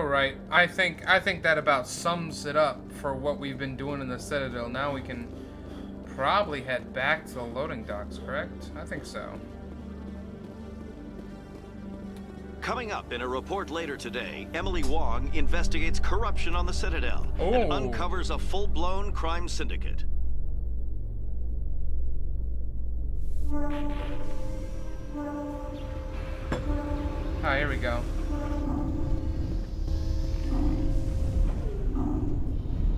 Alright, I think that about sums it up for what we've been doing in the Citadel. Now we can probably head back to the loading docks, correct? I think so. Coming up in a report later today, Emily Wong investigates corruption on the Citadel and uncovers a full-blown crime syndicate. Ah, here we go.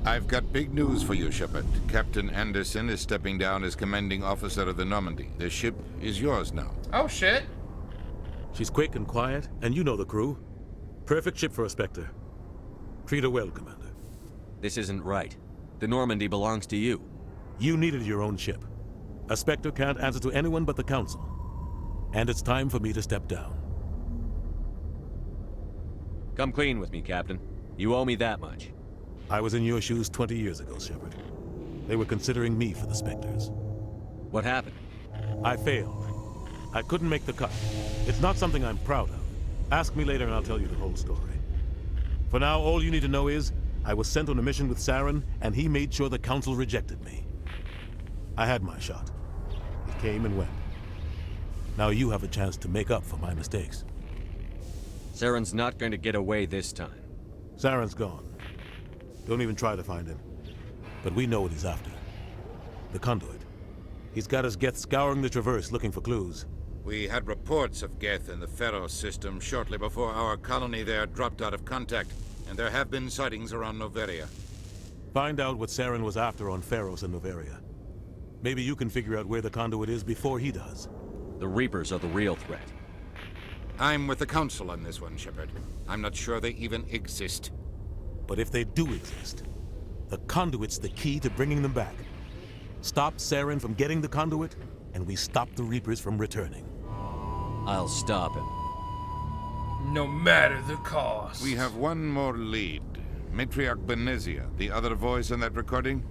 I've got big news for you, Shepard. Captain Anderson is stepping down as commanding officer of the Normandy. The ship is yours now. Oh, shit. She's quick and quiet, and you know the crew. Perfect ship for a Spectre. Treat her well, Commander. This isn't right. The Normandy belongs to you. You needed your own ship. A Spectre can't answer to anyone but the Council. And it's time for me to step down. Come clean with me, Captain. You owe me that much. I was in your shoes 20 years ago, Shepard. They were considering me for the Spectres. What happened? I failed. I couldn't make the cut. It's not something I'm proud of. Ask me later and I'll tell you the whole story. For now, all you need to know is, I was sent on a mission with Saren, and he made sure the Council rejected me. I had my shot. It came and went. Now you have a chance to make up for my mistakes. Saren's not going to get away this time. Saren's gone. Don't even try to find him. But we know what he's after. The conduit. He's got his Geth scouring the Traverse looking for clues. We had reports of Geth in the Pharos system shortly before our colony there dropped out of contact, and there have been sightings around Noveria. Find out what Saren was after on Pharos and Noveria. Maybe you can figure out where the conduit is before he does. The Reapers are the real threat. I'm with the Council on this one, Shepard. I'm not sure they even exist. But if they do exist, the conduit's the key to bringing them back. Stop Saren from getting the conduit, and we stop the Reapers from returning. I'll stop him. No matter the cost. We have one more lead. Matriarch Benezia, the other voice in that recording.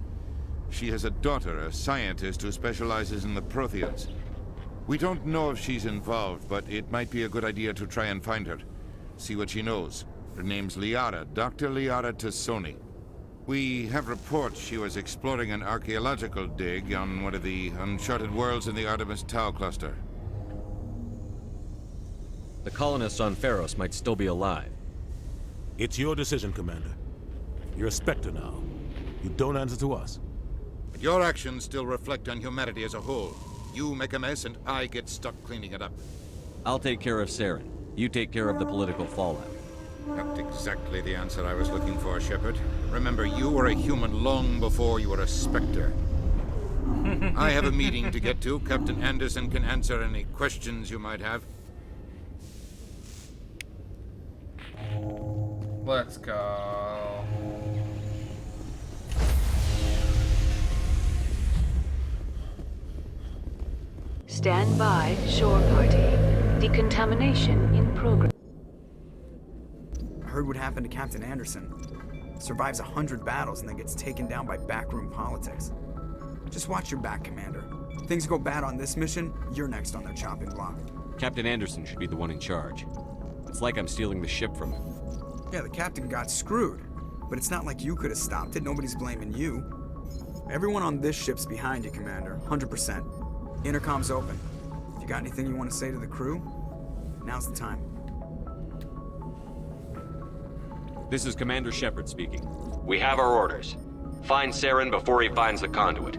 She has a daughter, a scientist who specializes in the Protheans. We don't know if she's involved, but it might be a good idea to try and find her. See what she knows. Her name's Liara, Dr. Liara Tassoni. We have reports she was exploring an archaeological dig on one of the uncharted worlds in the Artemis Tau cluster. The colonists on Pharos might still be alive. It's your decision, Commander. You're a Spectre now. You don't answer to us. But your actions still reflect on humanity as a whole. You make a mess and I get stuck cleaning it up. I'll take care of Saren. You take care of the political fallout. Not exactly the answer I was looking for, Shepard. Remember, you were a human long before you were a Spectre. I have a meeting to get to. Captain Anderson can answer any questions you might have. Let's go. Stand by, shore party. Decontamination in progress. I heard what happened to Captain Anderson. Survives 100 battles and then gets taken down by backroom politics. Just watch your back, Commander. If things go bad on this mission, you're next on their chopping block. Captain Anderson should be the one in charge. It's like I'm stealing the ship from him. Yeah, the captain got screwed. But it's not like you could have stopped it. Nobody's blaming you. Everyone on this ship's behind you, Commander. 100%. Intercom's open. If you got anything you want to say to the crew, now's the time. This is Commander Shepard speaking. We have our orders. Find Saren before he finds the conduit.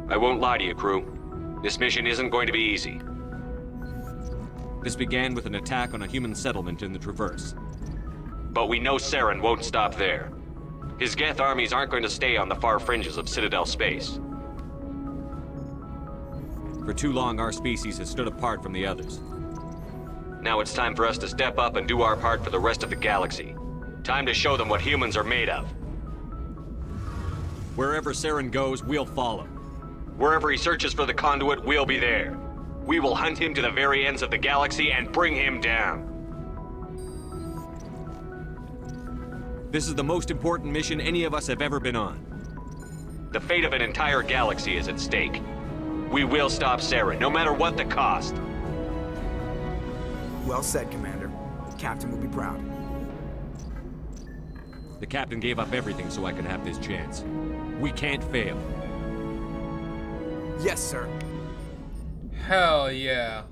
I won't lie to you, crew. This mission isn't going to be easy. This began with an attack on a human settlement in the Traverse. But we know Saren won't stop there. His Geth armies aren't going to stay on the far fringes of Citadel space. For too long, our species has stood apart from the others. Now it's time for us to step up and do our part for the rest of the galaxy. Time to show them what humans are made of. Wherever Saren goes, we'll follow. Wherever he searches for the conduit, we'll be there. We will hunt him to the very ends of the galaxy and bring him down. This is the most important mission any of us have ever been on. The fate of an entire galaxy is at stake. We will stop Saren, no matter what the cost. Well said, Commander. The captain will be proud. The captain gave up everything so I could have this chance. We can't fail. Yes, sir. Hell yeah.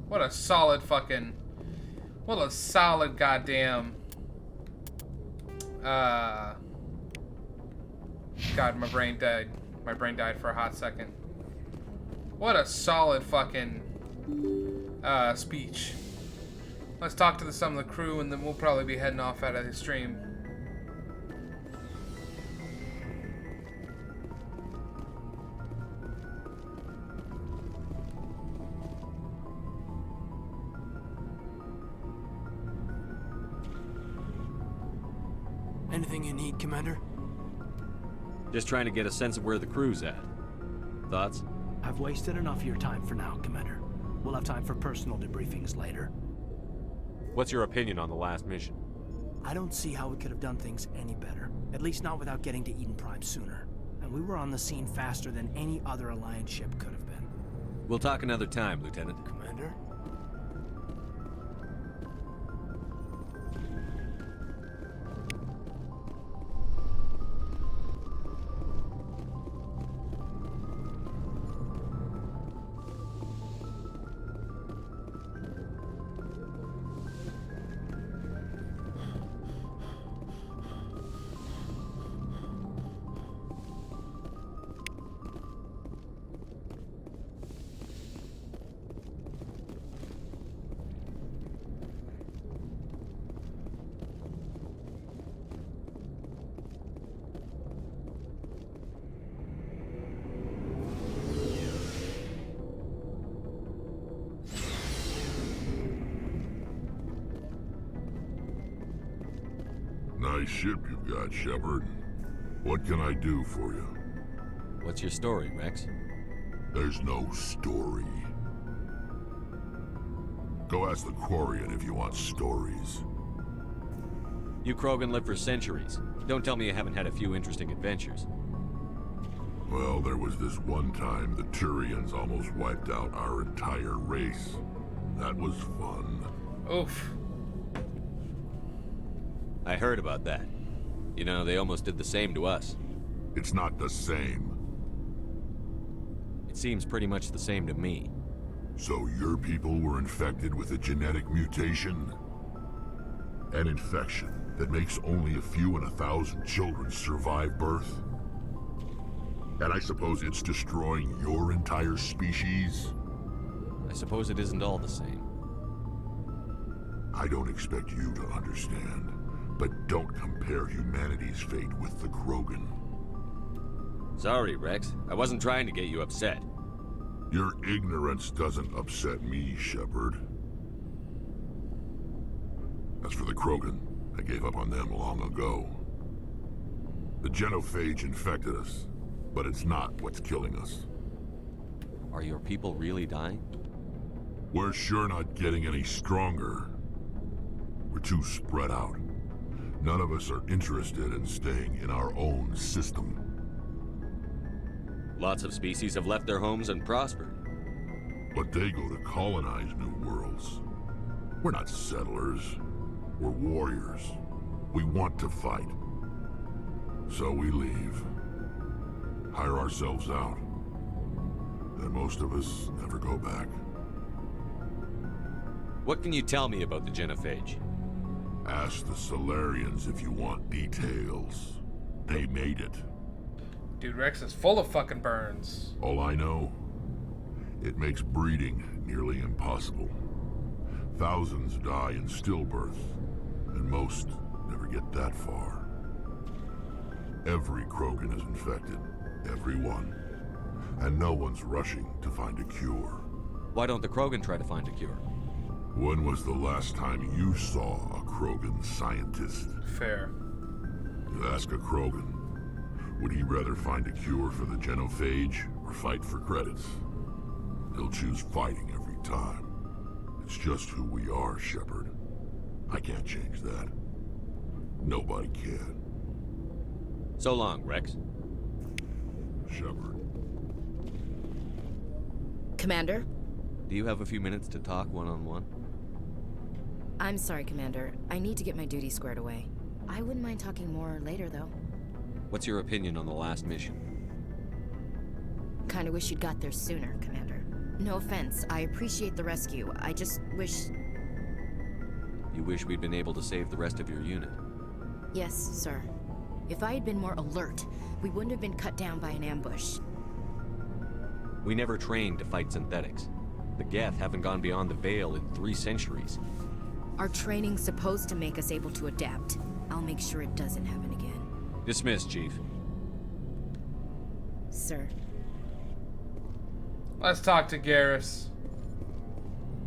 What a solid fucking... What a solid goddamn... God, my brain died. My brain died for a hot second. What a solid fucking speech. Let's talk to some of the crew, and then we'll probably be heading off out of the stream. Anything you need, Commander? Just trying to get a sense of where the crew's at. Thoughts? I've wasted enough of your time for now, Commander. We'll have time for personal debriefings later. What's your opinion on the last mission? I don't see how we could have done things any better. At least not without getting to Eden Prime sooner. And we were on the scene faster than any other Alliance ship could have been. We'll talk another time, Lieutenant. Commander? Nice ship you've got, Shepard. What can I do for you? What's your story, Rex? There's no story. Go ask the Quarian if you want stories. You Krogan lived for centuries. Don't tell me you haven't had a few interesting adventures. Well, there was this one time the Turians almost wiped out our entire race. That was fun. Oof. I heard about that. You know, they almost did the same to us. It's not the same. It seems pretty much the same to me. So your people were infected with a genetic mutation? An infection that makes only a few in 1,000 children survive birth? And I suppose it's destroying your entire species? I suppose it isn't all the same. I don't expect you to understand, but don't compare humanity's fate with the Krogan. Sorry, Rex. I wasn't trying to get you upset. Your ignorance doesn't upset me, Shepard. As for the Krogan, I gave up on them long ago. The genophage infected us, but it's not what's killing us. Are your people really dying? We're sure not getting any stronger. We're too spread out. None of us are interested in staying in our own system. Lots of species have left their homes and prospered. But they go to colonize new worlds. We're not settlers. We're warriors. We want to fight. So we leave. Hire ourselves out. And most of us never go back. What can you tell me about the genophage? Ask the Solarians if you want details. They made it. Dude, Rex is full of fucking burns. All I know, it makes breeding nearly impossible. Thousands die in stillbirth, and most never get that far. Every Krogan is infected, every one. And no one's rushing to find a cure. Why don't the Krogan try to find a cure? When was the last time you saw a Krogan scientist? Fair. You ask a Krogan, would he rather find a cure for the genophage or fight for credits? He'll choose fighting every time. It's just who we are, Shepard. I can't change that. Nobody can. So long, Rex. Shepard. Commander? Do you have a few minutes to talk one-on-one? I'm sorry, Commander. I need to get my duty squared away. I wouldn't mind talking more later, though. What's your opinion on the last mission? Kinda wish you'd got there sooner, Commander. No offense, I appreciate the rescue. I just wish... You wish we'd been able to save the rest of your unit? Yes, sir. If I had been more alert, we wouldn't have been cut down by an ambush. We never trained to fight synthetics. The Geth haven't gone beyond the Veil in 3 centuries. Our training's supposed to make us able to adapt. I'll make sure it doesn't happen again. Dismissed, Chief. Sir. Let's talk to Garrus.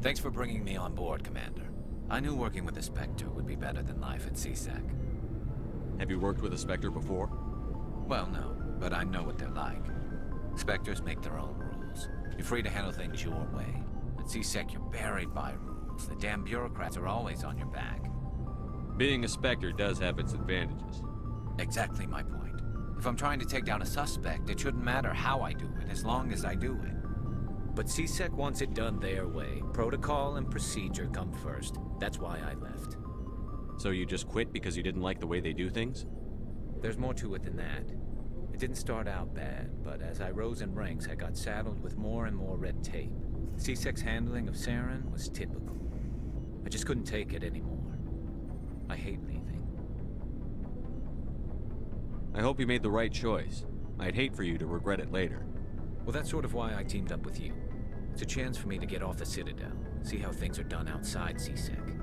Thanks for bringing me on board, Commander. I knew working with a Spectre would be better than life at CSEC. Have you worked with a Spectre before? Well, no, but I know what they're like. Spectres make their own rules. You're free to handle things your way. At CSEC, you're buried by rules. The damn bureaucrats are always on your back. Being a Spectre does have its advantages. Exactly my point. If I'm trying to take down a suspect, it shouldn't matter how I do it, as long as I do it. But CSEC wants it done their way. Protocol and procedure come first. That's why I left. So you just quit because you didn't like the way they do things? There's more to it than that. It didn't start out bad, but as I rose in ranks, I got saddled with more and more red tape. CSEC's handling of Saren was typical. I just couldn't take it anymore. I hate leaving. I hope you made the right choice. I'd hate for you to regret it later. Well, that's sort of why I teamed up with you. It's a chance for me to get off the Citadel, see how things are done outside CSEC.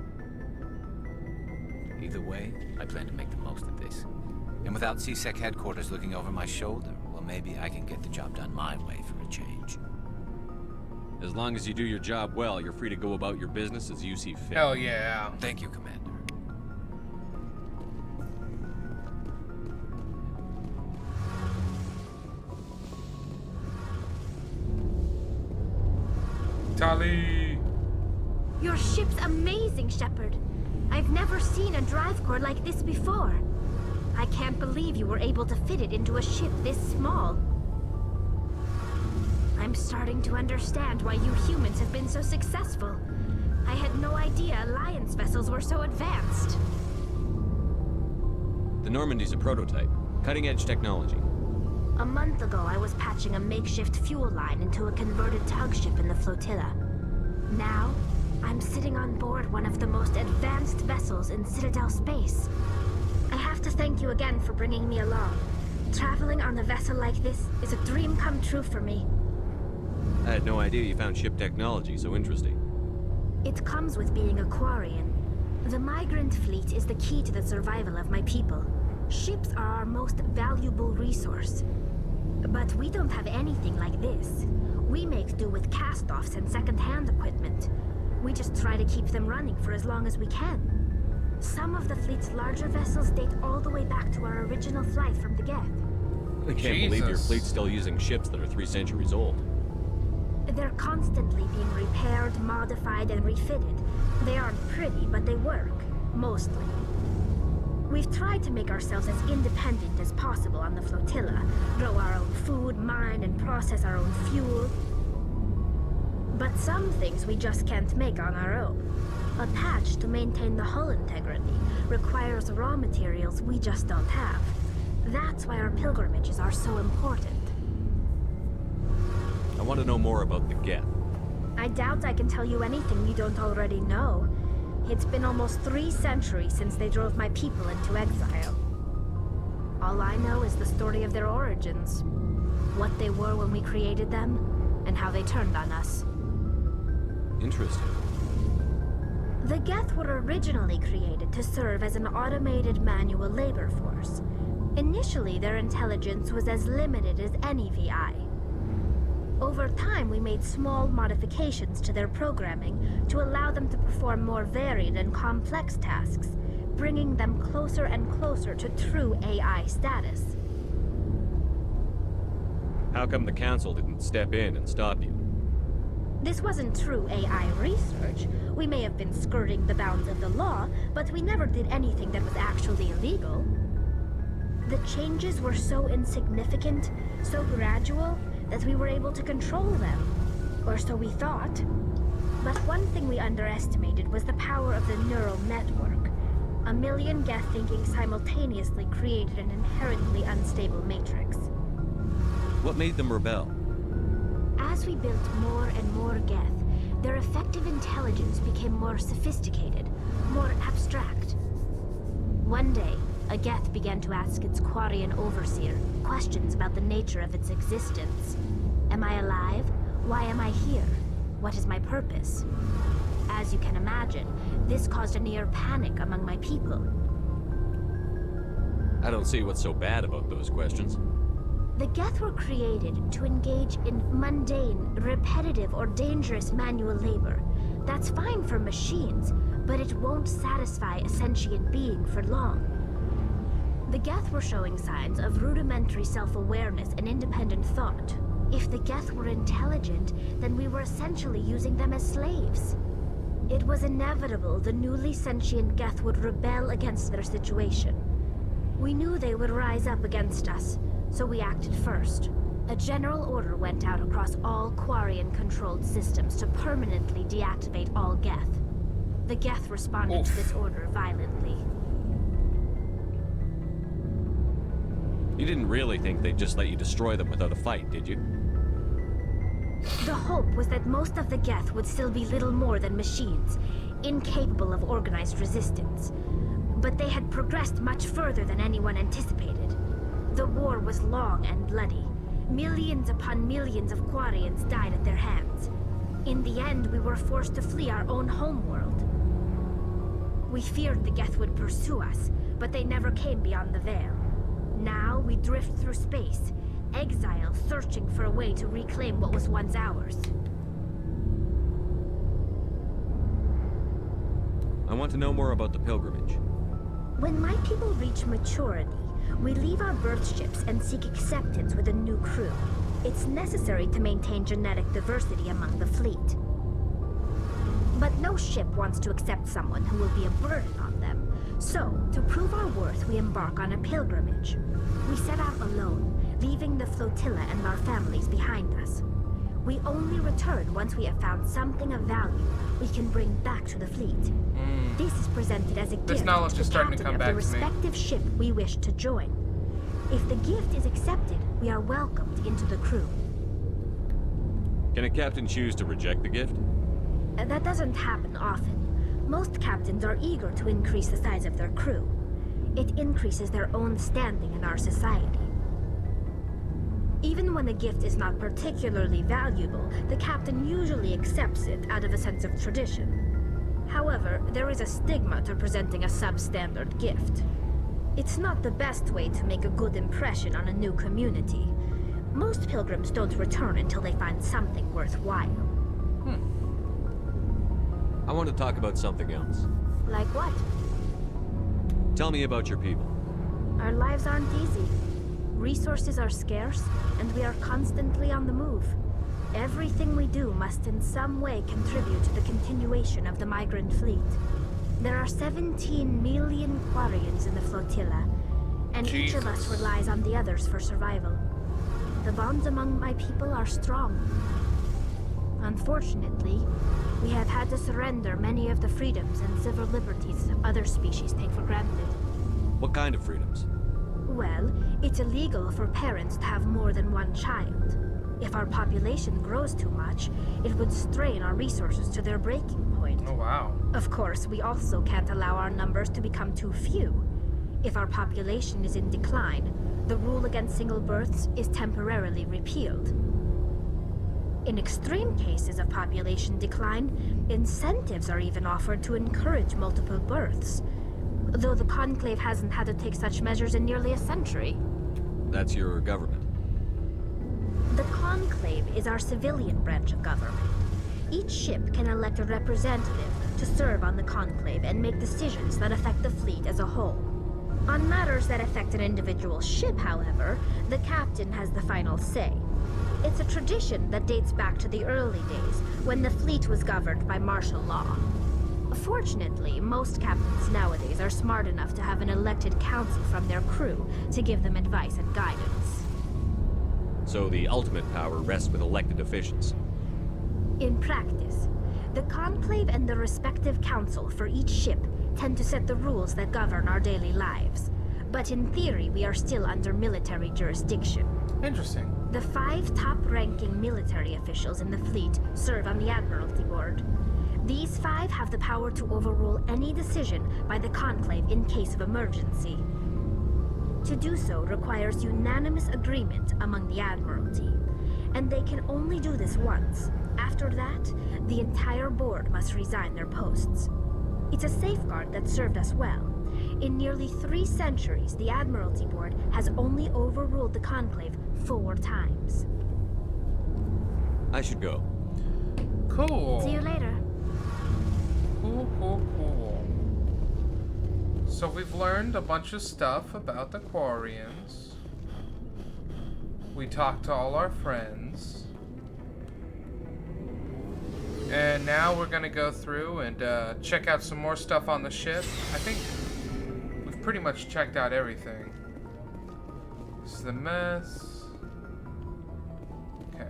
Either way, I plan to make the most of this. And without CSEC headquarters looking over my shoulder, well, maybe I can get the job done my way for a change. As long as you do your job well, you're free to go about your business as you see fit. Hell yeah. Thank you, Commander. Tali! Your ship's amazing, Shepard. I've never seen a drive core like this before. I can't believe you were able to fit it into a ship this small. I'm starting to understand why you humans have been so successful. I had no idea Alliance vessels were so advanced. The Normandy's a prototype. Cutting-edge technology. A month ago, I was patching a makeshift fuel line into a converted tug ship in the flotilla. Now, I'm sitting on board one of the most advanced vessels in Citadel space. I have to thank you again for bringing me along. Traveling on a vessel like this is a dream come true for me. I had no idea you found ship technology so interesting. It comes with being a Quarian. The migrant fleet is the key to the survival of my people. Ships are our most valuable resource. But we don't have anything like this. We make do with cast-offs and second-hand equipment. We just try to keep them running for as long as we can. Some of the fleet's larger vessels date all the way back to our original flight from the Geth. I can't believe your fleet's still using ships that are 3 centuries old. They're constantly being repaired, modified, and refitted. They aren't pretty, but they work. Mostly. We've tried to make ourselves as independent as possible on the flotilla. Grow our own food, mine, and process our own fuel. But some things we just can't make on our own. A patch to maintain the hull integrity requires raw materials we just don't have. That's why our pilgrimages are so important. I want to know more about the Geth. I doubt I can tell you anything you don't already know. It's been almost 3 centuries since they drove my people into exile. All I know is the story of their origins. What they were when we created them, and how they turned on us. Interesting. The Geth were originally created to serve as an automated manual labor force. Initially, their intelligence was as limited as any VI. Over time, we made small modifications to their programming to allow them to perform more varied and complex tasks, bringing them closer and closer to true AI status. How come the Council didn't step in and stop you? This wasn't true AI research. We may have been skirting the bounds of the law, but we never did anything that was actually illegal. The changes were so insignificant, so gradual, that we were able to control them. Or so we thought. But one thing we underestimated was the power of the neural network. A million Geth thinking simultaneously created an inherently unstable matrix. What made them rebel? As we built more and more Geth, their effective intelligence became more sophisticated, more abstract. One day, a Geth began to ask its Quarian overseer questions about the nature of its existence. Am I alive? Why am I here? What is my purpose? As you can imagine, this caused a near panic among my people. I don't see what's so bad about those questions. The Geth were created to engage in mundane, repetitive, or dangerous manual labor. That's fine for machines, but it won't satisfy a sentient being for long. The Geth were showing signs of rudimentary self-awareness and independent thought. If the Geth were intelligent, then we were essentially using them as slaves. It was inevitable the newly sentient Geth would rebel against their situation. We knew they would rise up against us, so we acted first. A general order went out across all Quarian-controlled systems to permanently deactivate all Geth. The Geth responded to this order violently. You didn't really think they'd just let you destroy them without a fight, did you? The hope was that most of the Geth would still be little more than machines, incapable of organized resistance. But they had progressed much further than anyone anticipated. The war was long and bloody. Millions upon millions of Quarians died at their hands. In the end, we were forced to flee our own homeworld. We feared the Geth would pursue us, but they never came beyond the Veil. Now we drift through space, exile searching for a way to reclaim what was once ours. I want to know more about the pilgrimage. When my people reach maturity, we leave our birth ships and seek acceptance with a new crew. It's necessary to maintain genetic diversity among the fleet. But no ship wants to accept someone who will be a burden on them. So, to prove our worth, we embark on a pilgrimage. We set out alone, leaving the flotilla and our families behind us. We only return once we have found something of value we can bring back to the fleet. This is presented as a gift to the captain of the respective ship we wish to join. If the gift is accepted, we are welcomed into the crew. Can a captain choose to reject the gift? That doesn't happen often. Most captains are eager to increase the size of their crew. It increases their own standing in our society. Even when a gift is not particularly valuable, the captain usually accepts it out of a sense of tradition. However, there is a stigma to presenting a substandard gift. It's not the best way to make a good impression on a new community. Most pilgrims don't return until they find something worthwhile. I want to talk about something else. Like what? Tell me about your people. Our lives aren't easy. Resources are scarce, and we are constantly on the move. Everything we do must in some way contribute to the continuation of the migrant fleet. There are 17 million Quarians in the flotilla, and each of us relies on the others for survival. The bonds among my people are strong. Unfortunately, we have had to surrender many of the freedoms and civil liberties other species take for granted. What kind of freedoms? Well, it's illegal for parents to have more than one child. If our population grows too much, it would strain our resources to their breaking point. Oh, wow. Of course, we also can't allow our numbers to become too few. If our population is in decline, the rule against single births is temporarily repealed. In extreme cases of population decline, incentives are even offered to encourage multiple births, though the Conclave hasn't had to take such measures in nearly a century. That's your government. The Conclave is our civilian branch of government. Each ship can elect a representative to serve on the Conclave and make decisions that affect the fleet as a whole. On matters that affect an individual ship, however, the captain has the final say. It's a tradition that dates back to the early days, when the fleet was governed by martial law. Fortunately, most captains nowadays are smart enough to have an elected council from their crew to give them advice and guidance. So the ultimate power rests with elected officials. In practice, the Conclave and the respective council for each ship tend to set the rules that govern our daily lives. But in theory, we are still under military jurisdiction. Interesting. The 5 top-ranking military officials in the fleet serve on the Admiralty Board. These 5 have the power to overrule any decision by the Conclave in case of emergency. To do so requires unanimous agreement among the Admiralty, and they can only do this once. After that, the entire board must resign their posts. It's a safeguard that served us well. In nearly 3 centuries, the Admiralty Board has only overruled the Conclave 4 times. I should go. Cool. See you later. Cool. So we've learned a bunch of stuff about the Quarians. We talked to all our friends. And now we're gonna go through and check out some more stuff on the ship. I think we've pretty much checked out everything. This is the mess. Okay.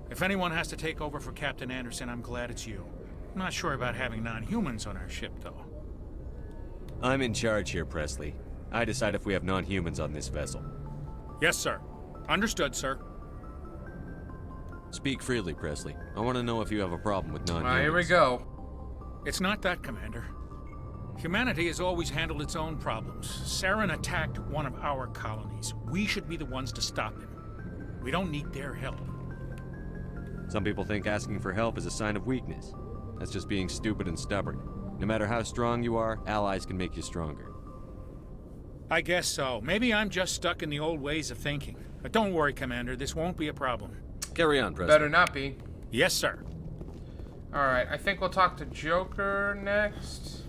If anyone has to take over for Captain Anderson, I'm glad it's you. I'm not sure about having non-humans on our ship, though. I'm in charge here, Presley. I decide if we have non-humans on this vessel. Yes, sir. Understood, sir. Speak freely, Presley. I want to know if you have a problem with non-humans. Here we go. It's not that, Commander. Humanity has always handled its own problems. Saren attacked one of our colonies. We should be the ones to stop him. We don't need their help. Some people think asking for help is a sign of weakness. That's just being stupid and stubborn. No matter how strong you are, allies can make you stronger. I guess so. Maybe I'm just stuck in the old ways of thinking. But don't worry, Commander. This won't be a problem. Carry on, Presley. Better not be. Yes, sir. Alright, I think we'll talk to Joker next.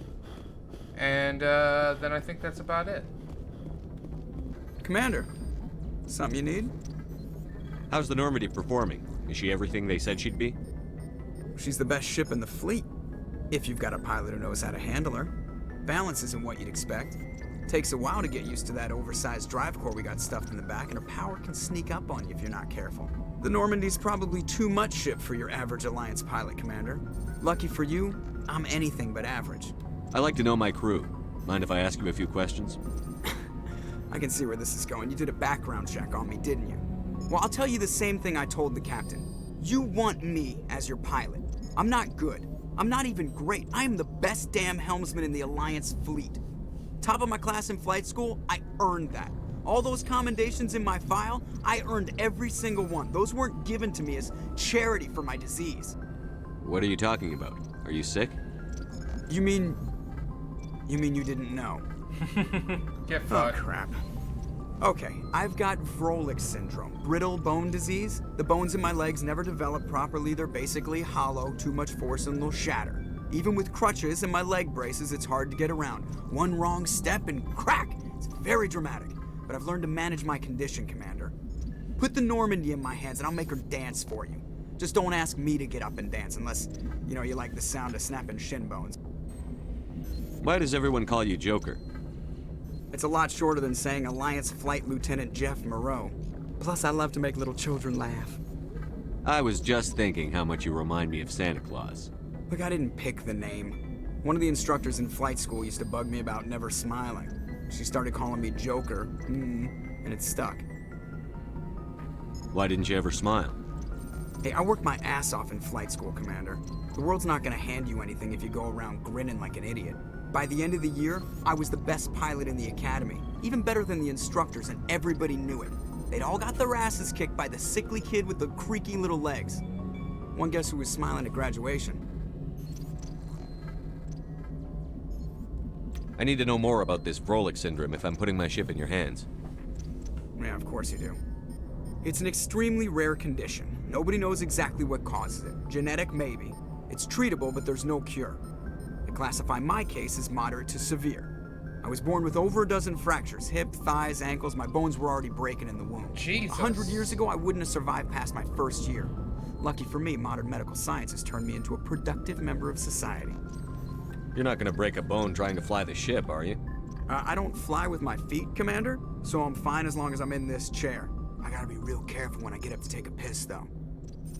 And then I think that's about it. Commander, something you need? How's the Normandy performing? Is she everything they said she'd be? She's the best ship in the fleet, if you've got a pilot who knows how to handle her. Balance isn't what you'd expect. Takes a while to get used to that oversized drive core we got stuffed in the back, and her power can sneak up on you if you're not careful. The Normandy's probably too much ship for your average Alliance pilot, Commander. Lucky for you, I'm anything but average. I like to know my crew. Mind if I ask you a few questions? I can see where this is going. You did a background check on me, didn't you? Well, I'll tell you the same thing I told the captain. You want me as your pilot. I'm not good. I'm not even great. I am the best damn helmsman in the Alliance fleet. Top of my class in flight school, I earned that. All those commendations in my file, I earned every single one. Those weren't given to me as charity for my disease. What are you talking about? Are you sick? You mean you didn't know? Get fucked. Oh, crap. Okay, I've got Vrolik syndrome, brittle bone disease. The bones in my legs never develop properly. They're basically hollow, too much force and they'll shatter. Even with crutches and my leg braces, it's hard to get around. One wrong step and crack! It's very dramatic, but I've learned to manage my condition, Commander. Put the Normandy in my hands and I'll make her dance for you. Just don't ask me to get up and dance unless, you like the sound of snapping shin bones. Why does everyone call you Joker? It's a lot shorter than saying Alliance Flight Lieutenant Jeff Moreau. Plus, I love to make little children laugh. I was just thinking how much you remind me of Santa Claus. Look, I didn't pick the name. One of the instructors in flight school used to bug me about never smiling. She started calling me Joker, and it stuck. Why didn't you ever smile? Hey, I worked my ass off in flight school, Commander. The world's not gonna hand you anything if you go around grinning like an idiot. By the end of the year, I was the best pilot in the academy, even better than the instructors, and everybody knew it. They'd all got their asses kicked by the sickly kid with the creaky little legs. One guess who was smiling at graduation? I need to know more about this Vrolik syndrome if I'm putting my ship in your hands. Yeah, of course you do. It's an extremely rare condition. Nobody knows exactly what causes it. Genetic, maybe. It's treatable, but there's no cure. They classify my case as moderate to severe. I was born with over a dozen fractures, hip, thighs, ankles. My bones were already breaking in the womb. Jesus. 100 years ago, I wouldn't have survived past my first year. Lucky for me, modern medical science has turned me into a productive member of society. You're not gonna break a bone trying to fly the ship, are you? I don't fly with my feet, Commander, so I'm fine as long as I'm in this chair. I gotta be real careful when I get up to take a piss, though.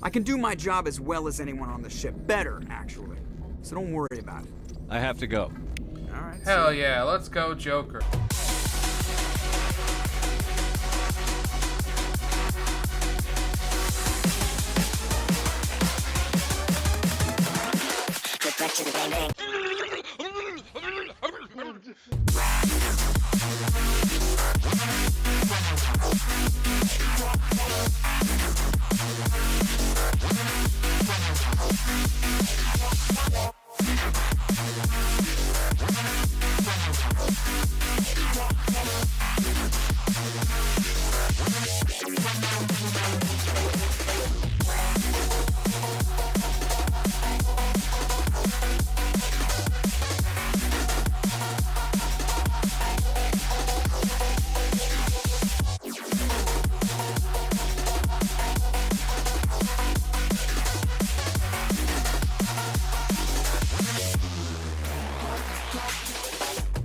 I can do my job as well as anyone on the ship. Better, actually. So don't worry about it. I have to go. All right. Hell yeah, let's go, Joker. Get back to the bang bang.